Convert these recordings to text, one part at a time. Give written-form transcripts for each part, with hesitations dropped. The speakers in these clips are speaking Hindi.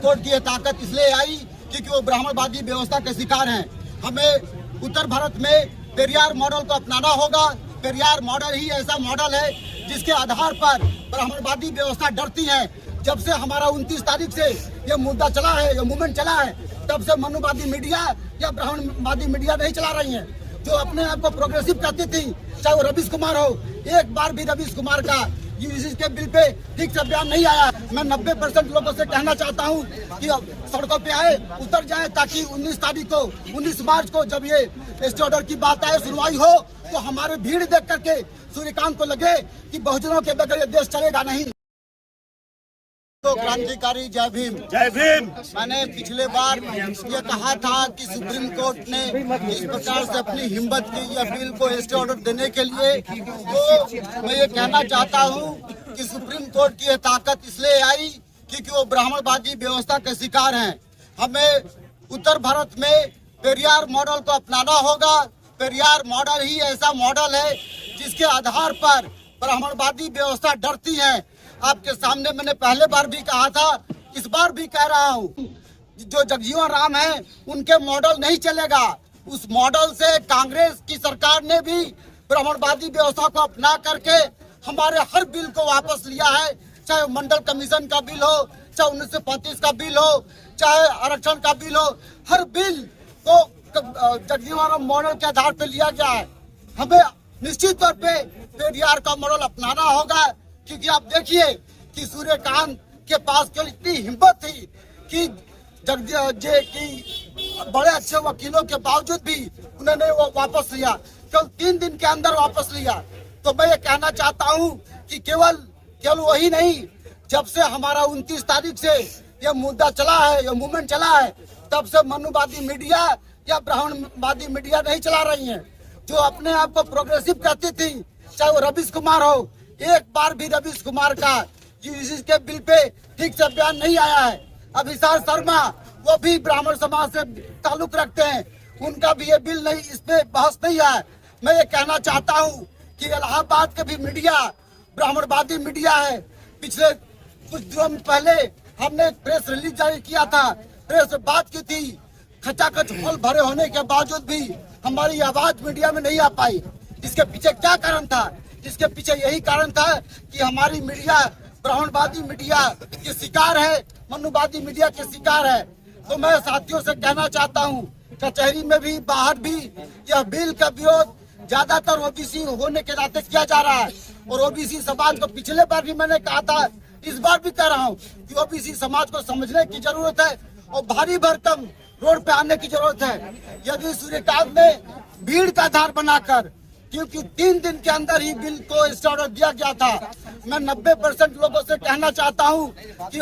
कोर्ट की ये ताकत इसलिए आई क्योंकि वो ब्राह्मणवादी व्यवस्था के शिकार हैं। हमें उत्तर भारत में पेरियार मॉडल को अपनाना होगा। पेरियार मॉडल ही ऐसा मॉडल है जिसके आधार पर ब्राह्मणवादी व्यवस्था डरती है। जब से हमारा 29 तारीख से ये मुद्दा चला है, ये मूवमेंट चला है, तब से मनुवादी मीडिया या ब्राह्मणवादी मीडिया नहीं चला रही है। जो अपने आप को प्रोग्रेसिव कहती थी, चाहे वो रवीश कुमार हो, एक बार भी रवीश कुमार का यूजीसी के बिल पे ठीक से बयान नहीं आया। मैं 90% लोगों से कहना चाहता हूँ कि सड़कों पे आए, उतर जाए, ताकि 19 मार्च को जब ये स्टे ऑर्डर की बात आए, सुनवाई हो, तो हमारे भीड़ देख करके सूर्यकांत को लगे कि बहुजनों के बगैर ये देश चलेगा नहीं। तो क्रांतिकारी जय भीम। जय भीम। मैंने पिछले बार ये कहा था कि सुप्रीम कोर्ट ने इस प्रकार से अपनी हिम्मत की या बिल को स्टे ऑर्डर देने के लिए, तो मैं ये कहना चाहता हूँ कि सुप्रीम कोर्ट की ये ताकत इसलिए आई क्योंकि वो ब्राह्मणवादी व्यवस्था के शिकार हैं। हमें उत्तर भारत में पेरियार मॉडल को अपनाना होगा। पेरियार मॉडल ही ऐसा मॉडल है जिसके आधार पर ब्राह्मणवादी व्यवस्था डरती है। आपके सामने मैंने पहले बार भी कहा था, इस बार भी कह रहा हूँ, जो जगजीवन राम है उनके मॉडल नहीं चलेगा। उस मॉडल से कांग्रेस की सरकार ने भी ब्राह्मणवादी व्यवस्था को अपना करके हमारे हर बिल को वापस लिया है। चाहे मंडल कमीशन का बिल हो, चाहे 1935 का बिल हो, चाहे आरक्षण का बिल हो, हर बिल को जगजीवन राम मॉडल के आधार पर लिया गया है। हमें निश्चित तौर पे पेरियार का मॉडल अपनाना होगा, क्योंकि आप देखिए कि सूर्यकांत के पास केवल इतनी हिम्मत थी कि बड़े अच्छे वकीलों के बावजूद भी उन्होंने वो वापस लिया, केवल 3 दिन के अंदर वापस लिया। तो मैं ये कहना चाहता हूँ कि केवल वही नहीं, जब से हमारा 29 तारीख से ये मुद्दा चला है, ये मूवमेंट चला है, तब से मनुवादी मीडिया या ब्राह्मणवादी मीडिया नहीं चला रही है। जो अपने आप को प्रोग्रेसिव कहती थी, चाहे वो रवीश कुमार हो, एक बार भी रवीश कुमार का यूजीसी के बिल पे ठीक से बयान नहीं आया है। अभिसार शर्मा, वो भी ब्राह्मण समाज से ताल्लुक रखते हैं, उनका भी ये बिल नहीं, इस पे बहस नहीं है। मैं ये कहना चाहता हूँ कि इलाहाबाद के भी मीडिया ब्राह्मणवादी मीडिया है। पिछले कुछ दिनों पहले हमने प्रेस रिलीज जारी किया था, प्रेस में बात की थी, खचाखच हॉल भरे होने के बावजूद भी हमारी आवाज मीडिया में नहीं आ पाई। इसके पीछे क्या कारण था? इसके पीछे यही कारण था कि हमारी मीडिया ब्राह्मणवादी मीडिया के शिकार है, मनुवादी मीडिया के शिकार है। तो मैं साथियों से कहना चाहता हूँ, कचहरी में भी बाहर भी यह बिल का विरोध ज्यादातर ओबीसी होने के नाते किया जा रहा है। और ओबीसी समाज को पिछले बार भी मैंने कहा था, इस बार भी कह रहा हूँ कि ओबीसी समाज को समझने की जरूरत है और भारी भरकम रोड पे आने की जरूरत है। यदि सूर्यकांत ने भीड़ का आधार बनाकर, क्योंकि 3 दिन के अंदर ही बिल को स्टे ऑर्डर दिया गया था, मैं 90% लोगों से कहना चाहता हूं कि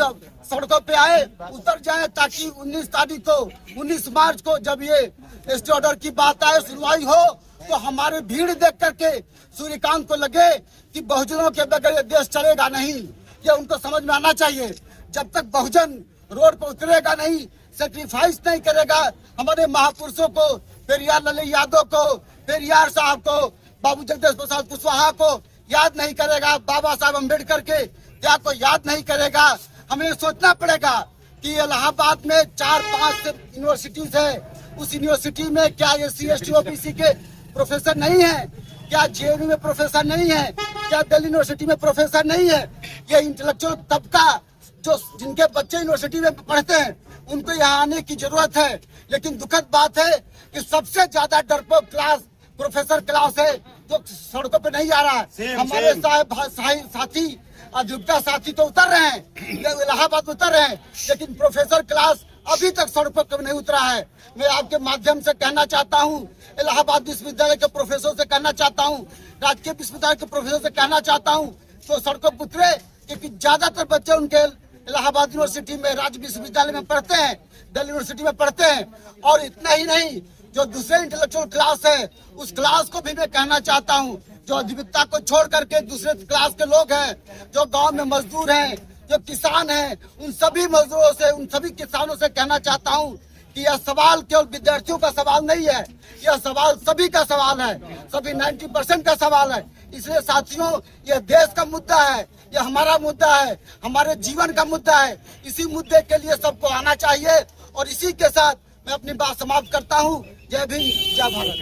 सड़कों पे आए, उतर जाए, ताकि 19 मार्च को जब ये स्टे ऑर्डर की बात आए, सुनवाई हो, तो हमारे भीड़ देख करके सूर्यकांत को लगे कि बहुजनों के बगैर ये देश चलेगा नहीं। ये उनको समझ में आना चाहिए। जब तक बहुजन रोड पर उतरेगा नहीं, सेक्रीफाइस नहीं करेगा, हमारे महापुरुषों को, पेरियार लाल यादव को, पेरियार साहब को, बाबू जगदीश प्रसाद कुशवाहा को याद नहीं करेगा, बाबा साहब अम्बेडकर के त्याग को याद नहीं करेगा, हमें सोचना पड़ेगा कि इलाहाबाद में 4-5 यूनिवर्सिटीज है, उस यूनिवर्सिटी में क्या SC ST OBC के प्रोफेसर नहीं है? क्या JNU में प्रोफेसर नहीं है? क्या दिल्ली यूनिवर्सिटी में प्रोफेसर नहीं है? ये इंटेलेक्चुअल तबका जो जिनके बच्चे यूनिवर्सिटी में पढ़ते हैं, उनको यहाँ आने की जरूरत है। लेकिन दुखद बात है कि सबसे ज्यादा डरपोक क्लास प्रोफेसर क्लास है जो सड़कों पे नहीं आ रहा है। हमारे साथी अधिवक्ता साथी तो उतर रहे हैं, इलाहाबाद उतर रहे हैं, लेकिन प्रोफेसर क्लास अभी तक सड़कों पर नहीं उतरा है। मैं आपके माध्यम से कहना चाहता हूँ, इलाहाबाद विश्वविद्यालय के प्रोफेसर से कहना चाहता हूँ, राजकीय विश्वविद्यालय के प्रोफेसर से कहना चाहता हूँ, तो सड़कों पर उतरे, क्योंकि ज्यादातर बच्चे उनके इलाहाबाद यूनिवर्सिटी में, राज्य विश्वविद्यालय में पढ़ते हैं, दिल्ली यूनिवर्सिटी में पढ़ते हैं। और इतना ही नहीं, जो दूसरे इंटेलेक्चुअल क्लास है, उस क्लास को भी मैं कहना चाहता हूँ, जो अधिवक्ता को छोड़ करके दूसरे क्लास के लोग हैं, जो गांव में मजदूर हैं, जो किसान हैं, उन सभी मजदूरों से, उन सभी किसानों से कहना चाहता हूँ कि यह सवाल केवल विद्यार्थियों का सवाल नहीं है, यह सवाल सभी का सवाल है, सभी 90% का सवाल है। इसलिए साथियों, यह देश का मुद्दा है, यह हमारा मुद्दा है, हमारे जीवन का मुद्दा है। इसी मुद्दे के लिए सबको आना चाहिए और इसी के साथ मैं अपनी बात समाप्त करता हूँ। जय भीम, जय भारत।